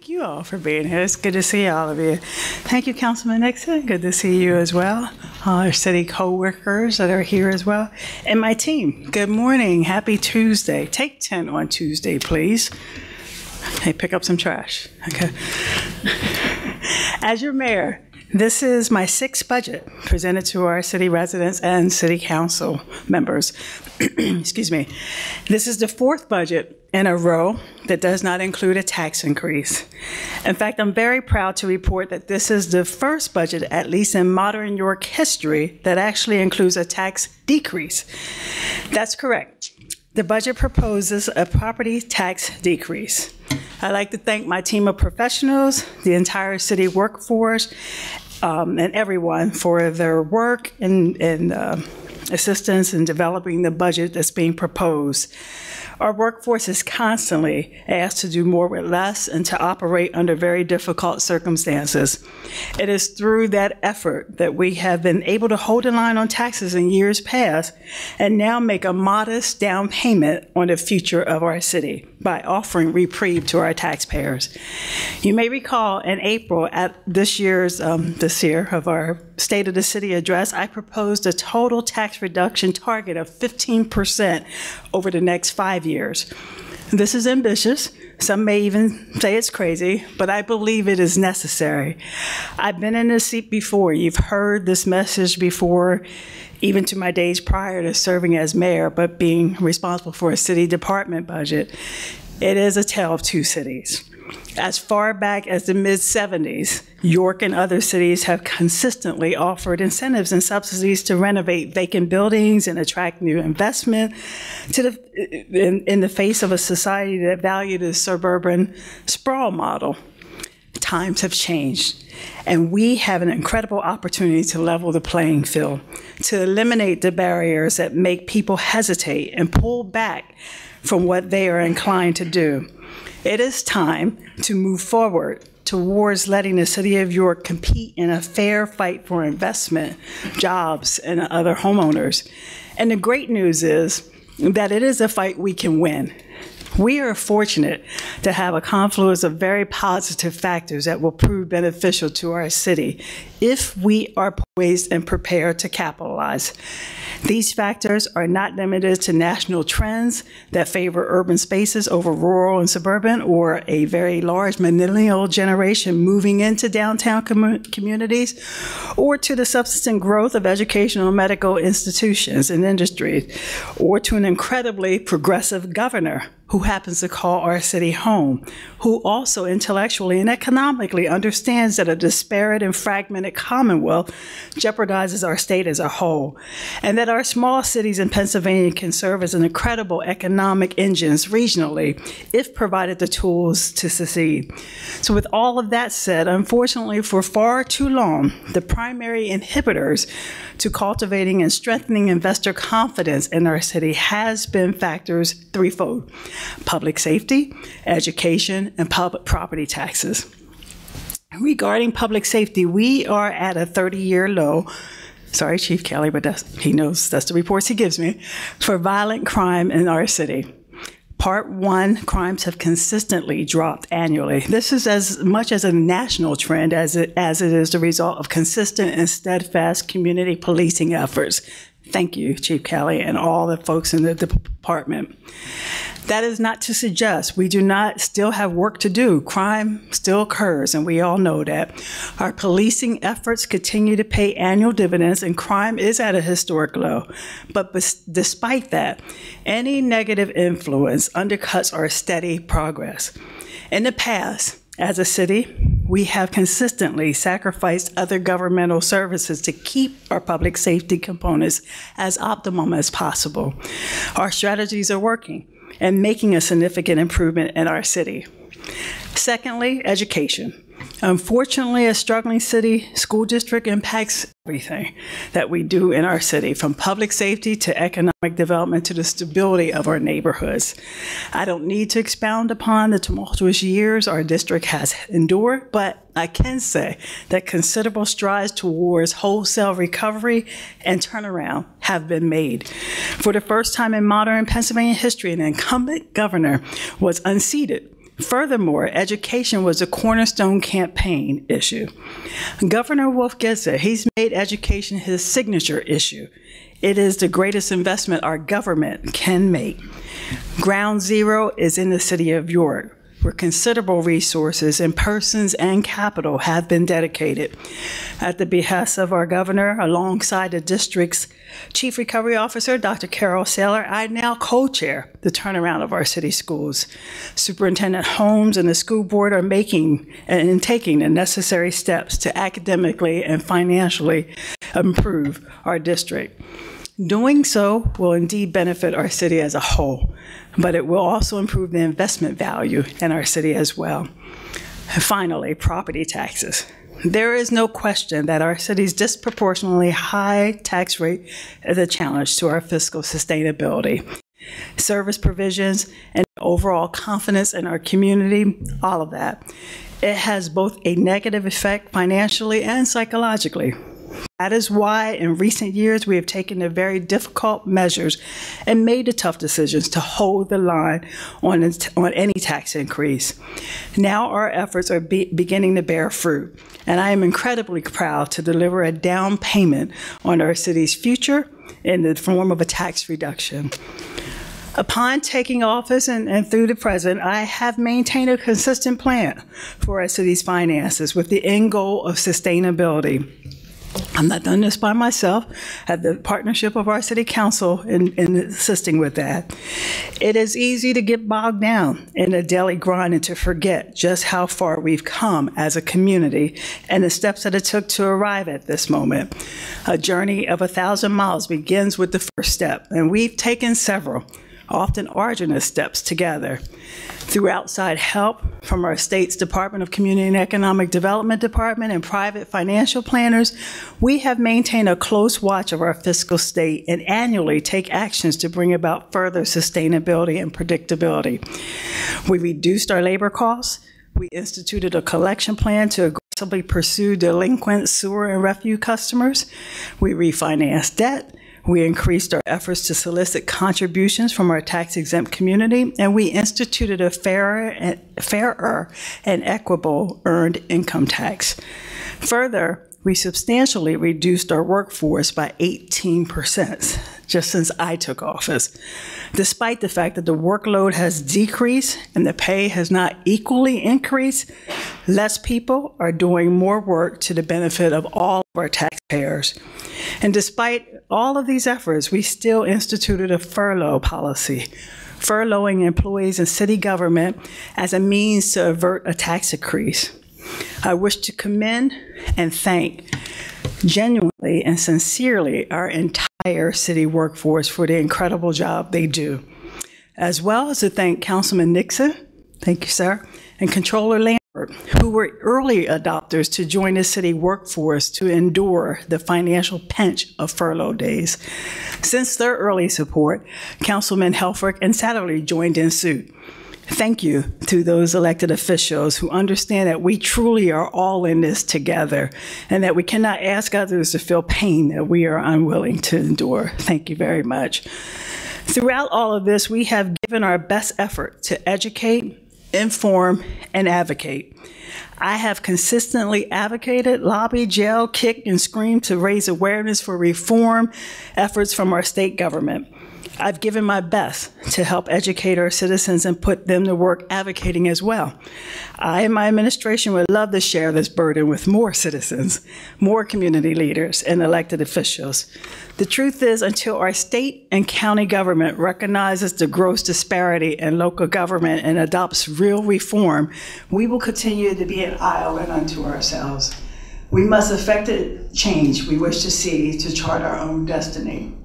Thank you all for being here. It's good to see all of you. Thank you, Councilman Nixon. Good to see you as well. All our city co-workers that are here as well. And my team, good morning. Happy Tuesday. Take 10 on Tuesday, please. Hey, pick up some trash. Okay. As your mayor, this is my sixth budget presented to our city residents and city council members. Excuse me. This is the fourth budget in a row that does not include a tax increase. In fact, I'm very proud to report that this is the first budget, at least in modern York history, that actually includes a tax decrease. That's correct. The budget proposes a property tax decrease. I'd like to thank my team of professionals, the entire city workforce, and everyone for their work and assistance in developing the budget that's being proposed. Our workforce is constantly asked to do more with less and to operate under very difficult circumstances. It is through that effort that we have been able to hold the line on taxes in years past and now make a modest down payment on the future of our city by offering reprieve to our taxpayers. You may recall in April at this year of our State of the City address, I proposed a total tax reduction target of 15% over the next 5 years. This is ambitious. Some may even say it's crazy, but I believe it is necessary. I've been in this seat before. You've heard this message before, even to my days prior to serving as mayor, but being responsible for a city department budget. It is a tale of two cities. As far back as the mid-70s, York and other cities have consistently offered incentives and subsidies to renovate vacant buildings and attract new investment in the face of a society that valued the suburban sprawl model. Times have changed, and we have an incredible opportunity to level the playing field, to eliminate the barriers that make people hesitate and pull back from what they are inclined to do. It is time to move forward towards letting the city of York compete in a fair fight for investment, jobs, and other homeowners. And the great news is that it is a fight we can win. We are fortunate to have a confluence of very positive factors that will prove beneficial to our city if we are poised and prepared to capitalize. These factors are not limited to national trends that favor urban spaces over rural and suburban, or a very large millennial generation moving into downtown communities, or to the subsistent growth of educational and medical institutions and industries, or to an incredibly progressive governor who happens to call our city home, who also intellectually and economically understands that a disparate and fragmented Commonwealth jeopardizes our state as a whole, and that our small cities in Pennsylvania can serve as an incredible economic engines regionally if provided the tools to succeed. So with all of that said, unfortunately for far too long, the primary inhibitors to cultivating and strengthening investor confidence in our city has been factors threefold: public safety, education, and public property taxes. Regarding public safety, we are at a 30-year low. Sorry, Chief Kelly, but he knows that's the reports he gives me, for violent crime in our city. Part 1, crimes have consistently dropped annually. This is as much as a national trend as it is the result of consistent and steadfast community policing efforts. Thank you, Chief Kelly, and all the folks in the department. That is not to suggest we do not still have work to do. Crime still occurs, and we all know that. Our policing efforts continue to pay annual dividends, and crime is at a historic low. But despite that, any negative influence undercuts our steady progress. In the past, as a city, we have consistently sacrificed other governmental services to keep our public safety components as optimum as possible. Our strategies are working and making a significant improvement in our city. Secondly, education. Unfortunately, a struggling city school district impacts everything that we do in our city, from public safety to economic development to the stability of our neighborhoods. I don't need to expound upon the tumultuous years our district has endured, but I can say that considerable strides towards wholesale recovery and turnaround have been made. For the first time in modern Pennsylvania history, an incumbent governor was unseated Furthermore, education was a cornerstone campaign issue. Governor Wolf gets it. He's made education his signature issue. It is the greatest investment our government can make. Ground zero is in the city of York, where considerable resources in persons and capital have been dedicated. At the behest of our governor, alongside the district's Chief Recovery Officer, Dr. Carol Saylor, I now co-chair the turnaround of our city schools. Superintendent Holmes and the school board are making and taking the necessary steps to academically and financially improve our district. Doing so will indeed benefit our city as a whole, but it will also improve the investment value in our city as well. And finally, property taxes. There is no question that our city's disproportionately high tax rate is a challenge to our fiscal sustainability. Service provisions and overall confidence in our community, all of that. It has both a negative effect financially and psychologically. That is why in recent years we have taken the very difficult measures and made the tough decisions to hold the line on any tax increase. Now our efforts are beginning to bear fruit, and I am incredibly proud to deliver a down payment on our city's future in the form of a tax reduction. Upon taking office and through the present, I have maintained a consistent plan for our city's finances with the end goal of sustainability. I'm not done this by myself. I have the partnership of our city council in assisting with that. It is easy to get bogged down in the daily grind and to forget just how far we've come as a community and the steps that it took to arrive at this moment. A journey of 1,000 miles begins with the first step, and we've taken several, often arduous steps together. Through outside help from our state's Department of Community and Economic Development Department and private financial planners, we have maintained a close watch of our fiscal state and annually take actions to bring about further sustainability and predictability. We reduced our labor costs. We instituted a collection plan to aggressively pursue delinquent sewer and refuse customers. We refinanced debt. We increased our efforts to solicit contributions from our tax-exempt community, and we instituted a fairer and equitable earned income tax. Further, we substantially reduced our workforce by 18% just since I took office, despite the fact that the workload has decreased and the pay has not equally increased. Less people are doing more work to the benefit of all of our taxpayers. And despite all of these efforts, we still instituted a furlough policy, furloughing employees in city government as a means to avert a tax increase. I wish to commend and thank genuinely and sincerely our entire city workforce for the incredible job they do, as well as to thank Councilman Nixon, thank you, sir, and Controller Lambert, who were early adopters to join the city workforce to endure the financial pinch of furlough days. Since their early support, Councilman Helfrich and Satterley joined in suit. Thank you to those elected officials who understand that we truly are all in this together and that we cannot ask others to feel pain that we are unwilling to endure. Thank you very much. Throughout all of this, we have given our best effort to educate, inform, and advocate. I have consistently advocated, lobbied, yelled, kicked, and screamed to raise awareness for reform efforts from our state government. I've given my best to help educate our citizens and put them to work advocating as well. I and my administration would love to share this burden with more citizens, more community leaders, and elected officials. The truth is, until our state and county government recognizes the gross disparity in local government and adopts real reform, we will continue to be an island unto ourselves. We must effect the change we wish to see to chart our own destiny.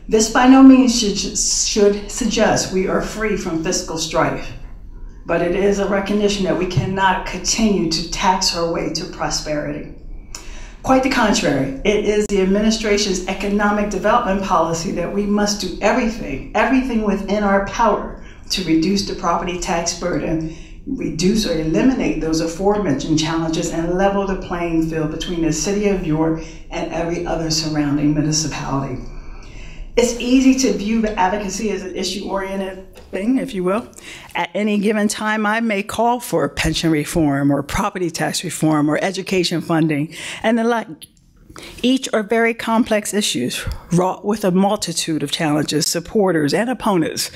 This by no means should suggest we are free from fiscal strife, but it is a recognition that we cannot continue to tax our way to prosperity. Quite the contrary, it is the administration's economic development policy that we must do everything within our power to reduce the property tax burden, reduce or eliminate those aforementioned challenges, and level the playing field between the city of York and every other surrounding municipality. It's easy to view the advocacy as an issue-oriented thing, if you will. At any given time, I may call for pension reform or property tax reform or education funding and the like. Each are very complex issues, wrought with a multitude of challenges, supporters, and opponents.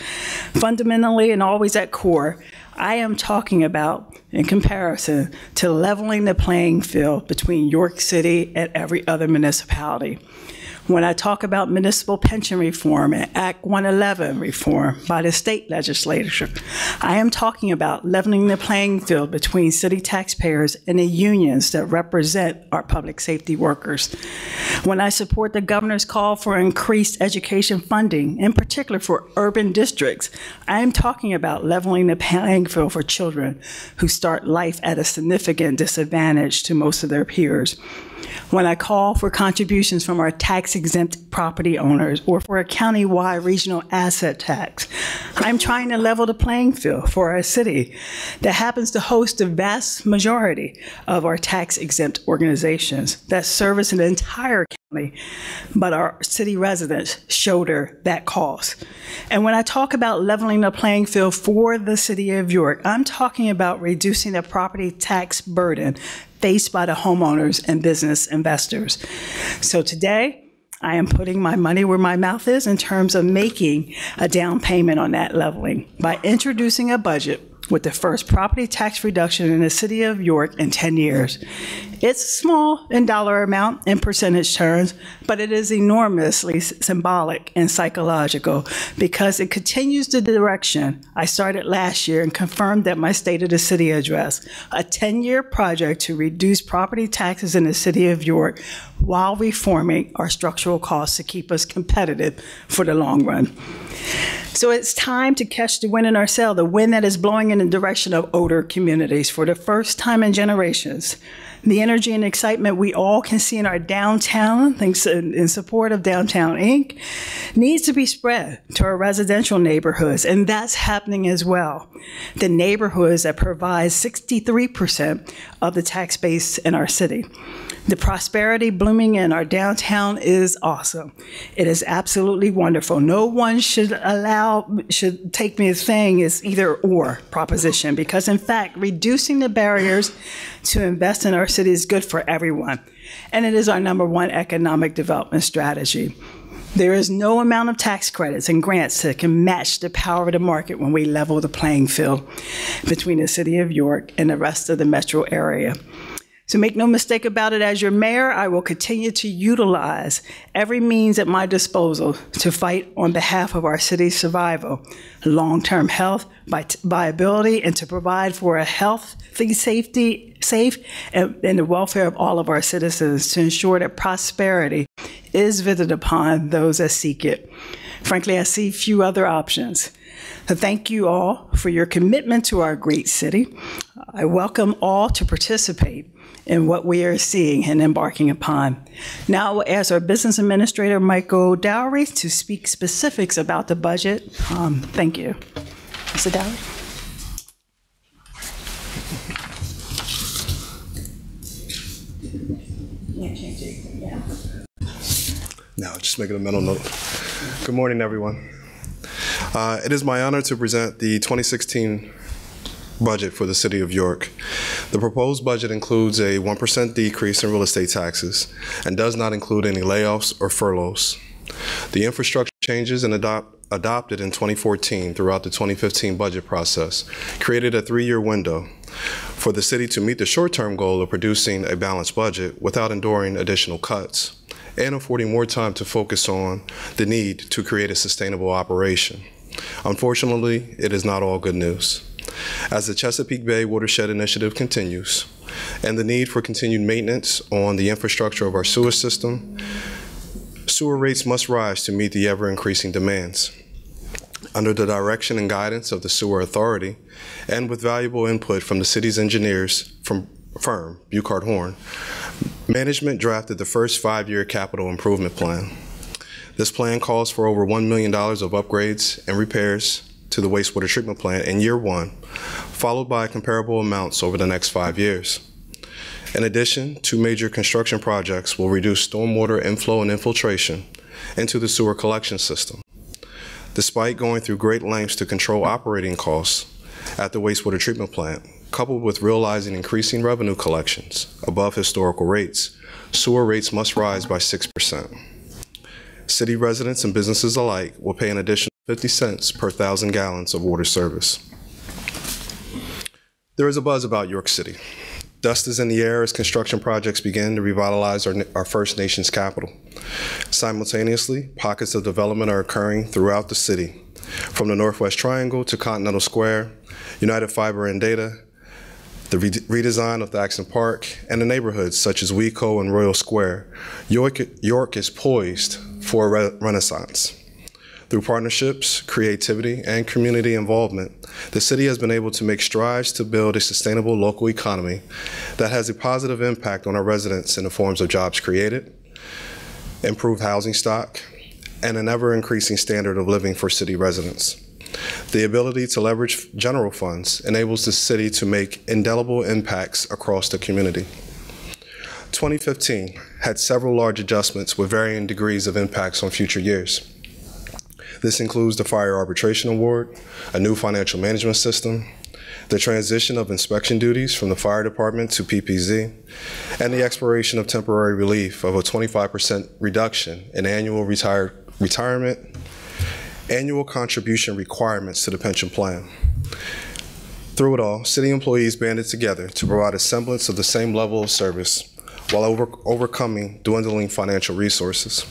Fundamentally and always at core, I am talking about, in comparison, to leveling the playing field between York City and every other municipality. When I talk about municipal pension reform and Act 111 reform by the state legislature, I am talking about leveling the playing field between city taxpayers and the unions that represent our public safety workers. When I support the governor's call for increased education funding, in particular for urban districts, I am talking about leveling the playing field for children who start life at a significant disadvantage to most of their peers. When I call for contributions from our tax-exempt property owners or for a county-wide regional asset tax, I'm trying to level the playing field for our city that happens to host the vast majority of our tax-exempt organizations that service an entire county, but our city residents shoulder that cost. And when I talk about leveling the playing field for the city of York, I'm talking about reducing the property tax burden faced by the homeowners and business investors. So today, I am putting my money where my mouth is in terms of making a down payment on that leveling by introducing a budget with the first property tax reduction in the city of York in 10 years. It's small in dollar amount in percentage terms, but it is enormously symbolic and psychological because it continues the direction I started last year and confirmed at my State of the City address, a 10-year project to reduce property taxes in the city of York while reforming our structural costs to keep us competitive for the long run. So it's time to catch the wind in our sail, the wind that is blowing in the direction of older communities for the first time in generations. The energy and excitement we all can see in our downtown, thanks in support of Downtown Inc., needs to be spread to our residential neighborhoods, and that's happening as well. The neighborhoods that provide 63% of the tax base in our city. The prosperity blooming in our downtown is awesome. It is absolutely wonderful. No one should take me as saying it's either or proposition, because in fact, reducing the barriers to invest in our city is good for everyone. And it is our #1 economic development strategy. There is no amount of tax credits and grants that can match the power of the market when we level the playing field between the city of York and the rest of the metro area. So make no mistake about it, as your mayor, I will continue to utilize every means at my disposal to fight on behalf of our city's survival, long-term health, viability, and to provide for a healthy, safe, and the welfare of all of our citizens to ensure that prosperity is visited upon those that seek it. Frankly, I see few other options. So thank you all for your commitment to our great city. I welcome all to participate in what we are seeing and embarking upon. Now I will ask our Business Administrator, Michael Dowry, to speak specifics about the budget. Thank you. Mr. Dowry. No, just making a mental note. Good morning, everyone. It is my honor to present the 2016 budget for the City of York. The proposed budget includes a 1% decrease in real estate taxes and does not include any layoffs or furloughs. The infrastructure changes adopted in 2014 throughout the 2015 budget process created a 3-year window for the city to meet the short-term goal of producing a balanced budget without enduring additional cuts and affording more time to focus on the need to create a sustainable operation. Unfortunately, it is not all good news. As the Chesapeake Bay Watershed Initiative continues, and the need for continued maintenance on the infrastructure of our sewer system, sewer rates must rise to meet the ever-increasing demands. Under the direction and guidance of the Sewer Authority, and with valuable input from the city's engineers firm, Buchard Horn, management drafted the first 5-year capital improvement plan. This plan calls for over $1 million of upgrades and repairs to the wastewater treatment plant in year 1, followed by comparable amounts over the next 5 years. In addition, 2 major construction projects will reduce stormwater inflow and infiltration into the sewer collection system. Despite going through great lengths to control operating costs at the wastewater treatment plant, coupled with realizing increasing revenue collections above historical rates, sewer rates must rise by 6%. City residents and businesses alike will pay an additional 50 cents per 1,000 gallons of water service. There is a buzz about York City. Dust is in the air as construction projects begin to revitalize our First Nations capital. Simultaneously, pockets of development are occurring throughout the city, from the Northwest Triangle to Continental Square, United Fiber and Data, the redesign of Thaxton Park, and the neighborhoods such as WeCo and Royal Square. York is poised for a renaissance. Through partnerships, creativity, and community involvement, the city has been able to make strides to build a sustainable local economy that has a positive impact on our residents in the forms of jobs created, improved housing stock, and an ever-increasing standard of living for city residents. The ability to leverage general funds enables the city to make indelible impacts across the community. 2015 had several large adjustments with varying degrees of impacts on future years. This includes the Fire Arbitration Award, a new financial management system, the transition of inspection duties from the fire department to PPZ, and the expiration of temporary relief of a 25% reduction in annual retirement, annual contribution requirements to the pension plan. Through it all, city employees banded together to provide a semblance of the same level of service while overcoming dwindling financial resources,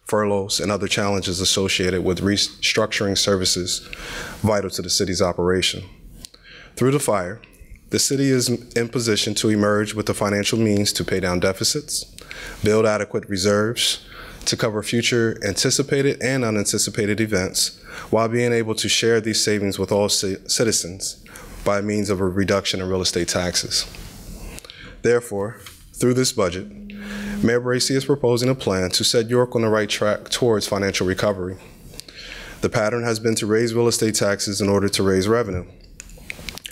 furloughs, and other challenges associated with restructuring services vital to the city's operation. Through the fire, the city is in position to emerge with the financial means to pay down deficits, build adequate reserves to cover future anticipated and unanticipated events, while being able to share these savings with all citizens by means of a reduction in real estate taxes. Therefore, through this budget, Mayor Bracy is proposing a plan to set York on the right track towards financial recovery. The pattern has been to raise real estate taxes in order to raise revenue.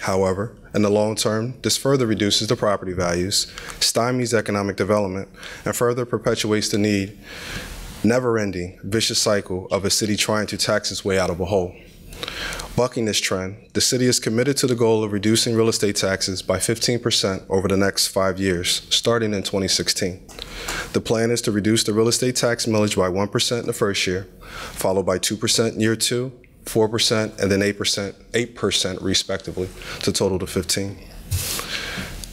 However, in the long term, this further reduces the property values, stymies economic development, and further perpetuates the never-ending, vicious cycle of a city trying to tax its way out of a hole. Bucking this trend, the city is committed to the goal of reducing real estate taxes by 15% over the next 5 years, starting in 2016. The plan is to reduce the real estate tax millage by 1% in the first year, followed by 2% in year 2, 4%, and then 8% respectively, to total to 15%.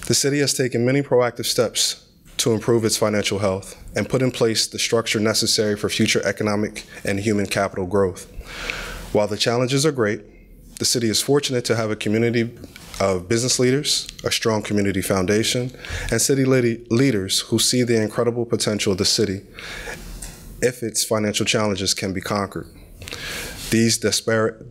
The city has taken many proactive steps to improve its financial health and put in place the structure necessary for future economic and human capital growth. While the challenges are great, the city is fortunate to have a community of business leaders, a strong community foundation, and city leaders who see the incredible potential of the city if its financial challenges can be conquered. These disparate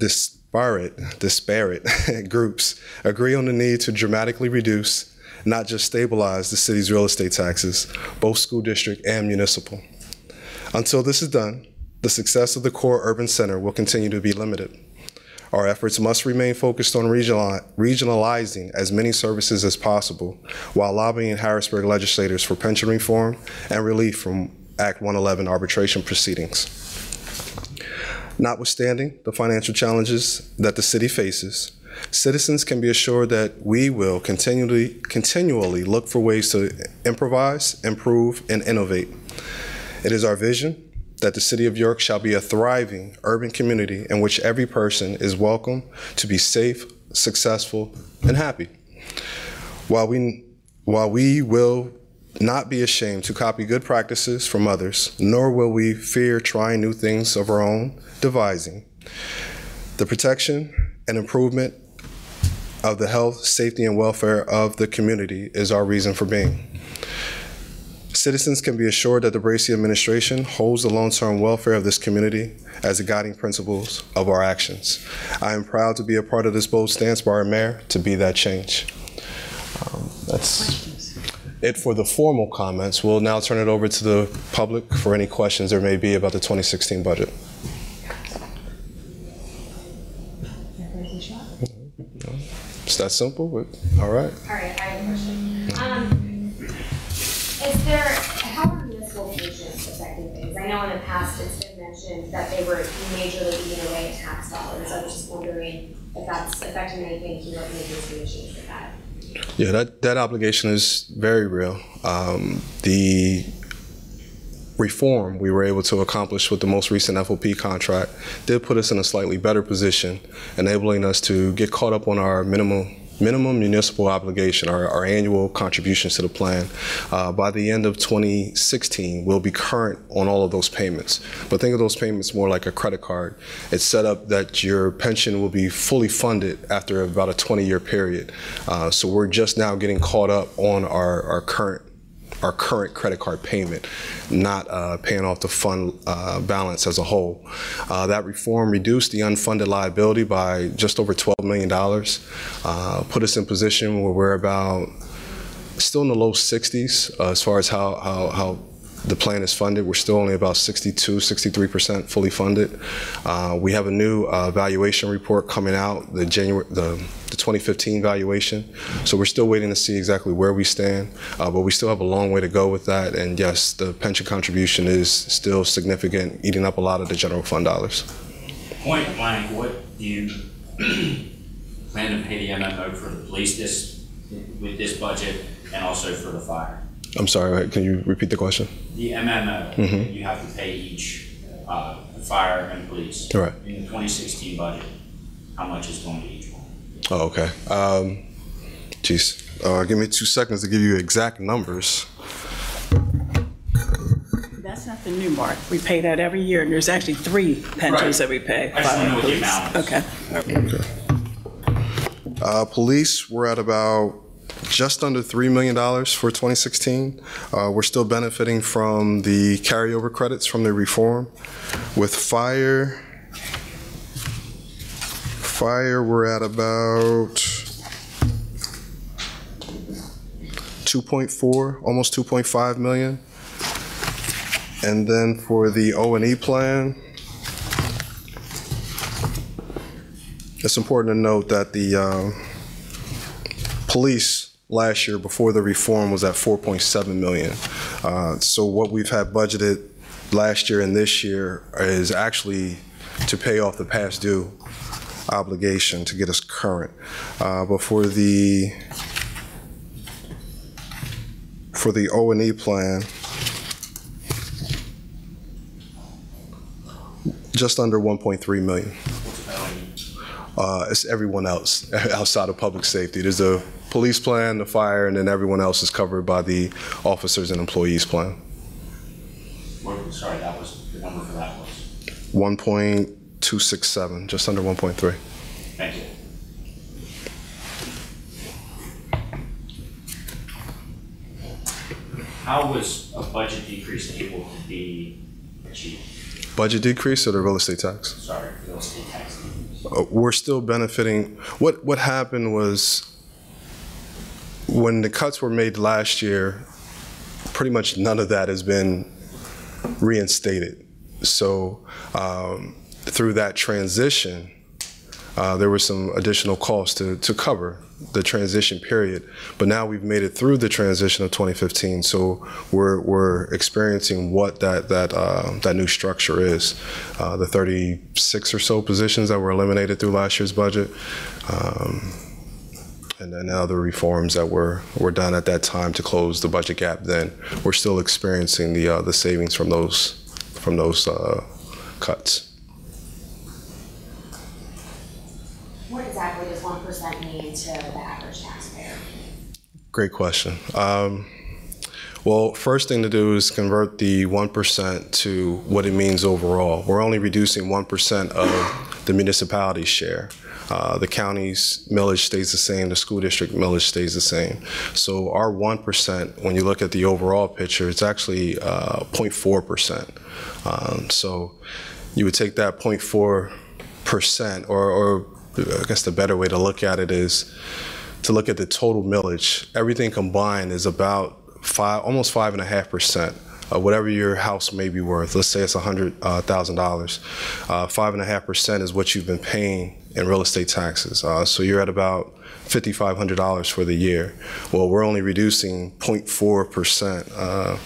groups agree on the need to dramatically reduce, not just stabilize, the city's real estate taxes, both school district and municipal. Until this is done, the success of the core urban center will continue to be limited. Our efforts must remain focused on regionalizing as many services as possible while lobbying Harrisburg legislators for pension reform and relief from Act 111 arbitration proceedings. Notwithstanding the financial challenges that the city faces, citizens can be assured that we will continually look for ways to improvise, improve, and innovate. It is our vision that the city of York shall be a thriving urban community in which every person is welcome to be safe, successful, and happy. While we will not be ashamed to copy good practices from others, nor will we fear trying new things of our own devising, the protection and improvement of the health, safety, and welfare of the community is our reason for being. Citizens can be assured that the Bracy administration holds the long-term welfare of this community as the guiding principles of our actions. I am proud to be a part of this bold stance by our mayor to be that change. That's it for the formal comments. We'll now turn it over to the public for any questions there may be about the 2016 budget. It's that simple, but all right. All right, I have a question. How are municipal patients affecting things? I know in the past it's been mentioned that they were majorly eating away at tax dollars. I was just wondering if that's affecting anything to what making solutions with that. Yeah, that obligation is very real. The reform we were able to accomplish with the most recent FOP contract did put us in a slightly better position, enabling us to get caught up on our minimum municipal obligation, our annual contributions to the plan. By the end of 2016, we'll be current on all of those payments. But think of those payments more like a credit card. It's set up that your pension will be fully funded after about a 20-year period. So we're just now getting caught up on our current credit card payment, not paying off the fund balance as a whole. That reform reduced the unfunded liability by just over $12 million, put us in position where we're about still in the low 60s as far as how the plan is funded. We're still only about 63% fully funded. We have a new valuation report coming out, the 2015 valuation. So we're still waiting to see exactly where we stand, but we still have a long way to go with that. And yes, the pension contribution is still significant, eating up a lot of the general fund dollars. Point blank, what do you plan to pay the MMO for the police with this budget and also for the fire? I'm sorry, can you repeat the question? The MMO, you have to pay each, fire and police. Right. In the 2016 budget, how much is going to each one? Oh, okay. Give me 2 seconds to give you exact numbers. That's not the new mark. We pay that every year, and there's actually 3 pensions that we pay. I just want to know what the amount is. Okay. Police, we're at about just under $3 million for 2016. We're still benefiting from the carryover credits from the reform. With fire, we're at about 2.4, almost 2.5 million. And then for the O&E plan, it's important to note that the police last year before the reform was at 4.7 million. So what we've had budgeted last year and this year is actually to pay off the past due obligation to get us current. But for the O&E plan, just under 1.3 million. It's everyone else outside of public safety. There's a police plan, the fire, and then everyone else is covered by the officers and employees plan. Sorry, that was the number for that was 1.267, just under 1.3. Thank you. How was a budget decrease able to be achieved? Budget decrease or the real estate tax? Sorry, real estate tax. We're still benefiting. What happened was when the cuts were made last year, pretty much none of that has been reinstated. So through that transition, there were some additional costs to cover the transition period. But now we've made it through the transition of 2015, so we're experiencing what that new structure is. The 36 or so positions that were eliminated through last year's budget, and then other reforms that were done at that time to close the budget gap. Then we're still experiencing the savings from those cuts. What exactly does 1% mean to the average taxpayer? Great question. Well, first thing to do is convert the 1% to what it means overall. We're only reducing 1% of the municipality's share. The county's millage stays the same, the school district millage stays the same. So our 1%, when you look at the overall picture, it's actually 0.4%. So you would take that 0.4%, or I guess the better way to look at it is to look at the total millage. Everything combined is about almost 5.5% of whatever your house may be worth. Let's say it's $100,000. 5.5% is what you've been paying in real estate taxes. So you're at about $5,500 for the year. Well, we're only reducing 0.4%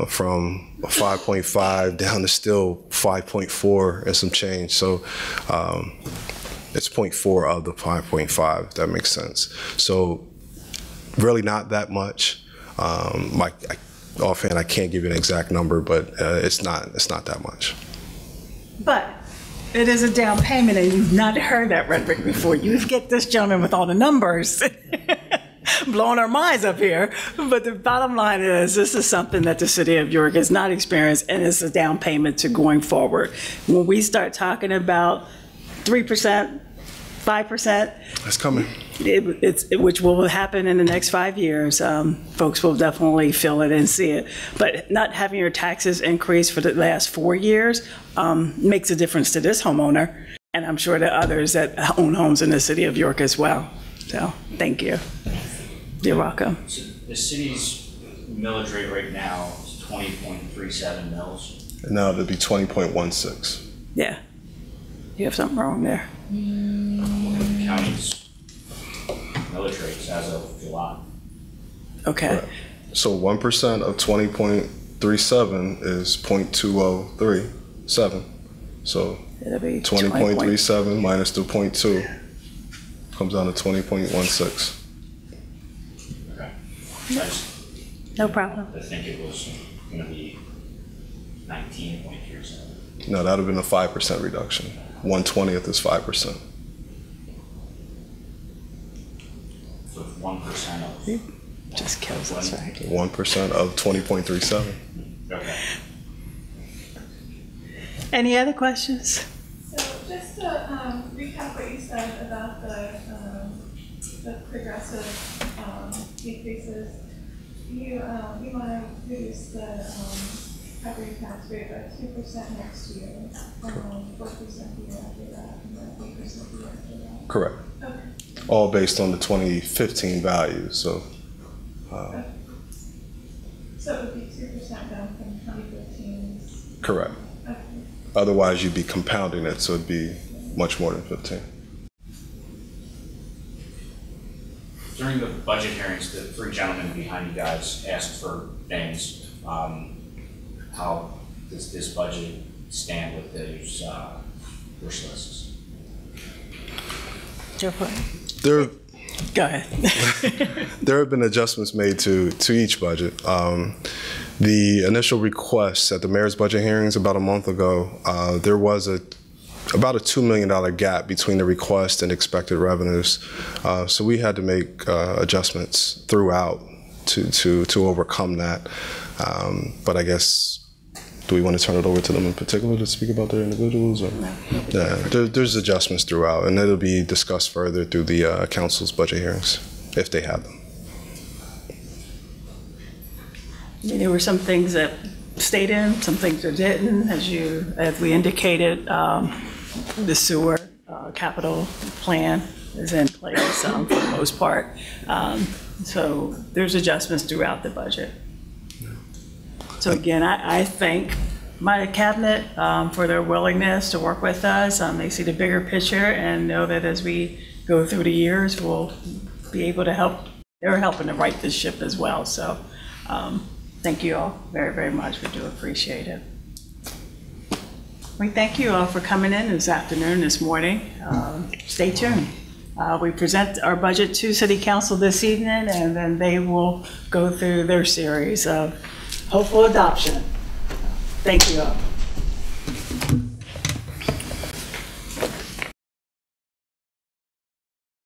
from 5.5 down to still 5.4 and some change. So it's 0.4 of the 5.5, if that makes sense. So really not that much. Offhand, I can't give you an exact number, but it's not that much. But it is a down payment, and you've not heard that rhetoric before. You get this gentleman with all the numbers blowing our minds up here. But the bottom line is, this is something that the city of York has not experienced, and it's a down payment to going forward. When we start talking about 3%, 5%, it's coming. Which will happen in the next 5 years. Folks will definitely feel it and see it. But not having your taxes increase for the last 4 years makes a difference to this homeowner, and I'm sure to others that own homes in the city of York as well. So thank you. You're welcome. So the city's millage rate right now is 20.37 mils. No, it'd be 20.16. Yeah, you have something wrong there. The county's millage rates as of July. Okay. Right. So 1% of 20.37 is 0.2037. So It'll be 20.37 minus the 0.2 comes down to 20.16. Okay. No problem. I think it was going to be 19.37. No, that would have been a 5% reduction. 1/20th is 5%. So 1% of. Just kills us, right? 1% of 20.37. Okay. Any other questions? So just to recap what you said about the progressive decreases, you want to reduce the property tax rate by 2% next year, 4% the year after that, and then 8% the year after that. Correct. Okay. All based on the 2015 values. So. Okay. So it would be 2% down from 2015's. Correct. Okay. Otherwise, you'd be compounding it, so it'd be much more than 15. During the budget hearings, the three gentlemen behind you guys asked for things. How does this budget stand with those wish lists? Joe, go ahead. There have been adjustments made to each budget. The initial requests at the mayor's budget hearings about a month ago, there was about a $2 million gap between the request and expected revenues. So we had to make adjustments throughout to overcome that. But I guess, do we want to turn it over to them in particular to speak about their individuals? Or? No. Yeah, there's adjustments throughout, and it'll be discussed further through the council's budget hearings, if they have them. There were some things that stayed in, some things that didn't. As we indicated, the sewer capital plan is in place for the most part. So there's adjustments throughout the budget. So again, I thank my cabinet for their willingness to work with us. They see the bigger picture and know that as we go through the years, we'll be able to help. They're helping to right this ship as well. So thank you all very, very much. We do appreciate it. We thank you all for coming in this afternoon, this morning. Stay tuned. We present our budget to City Council this evening, and then they will go through their series of hopeful adoption. Thank you all.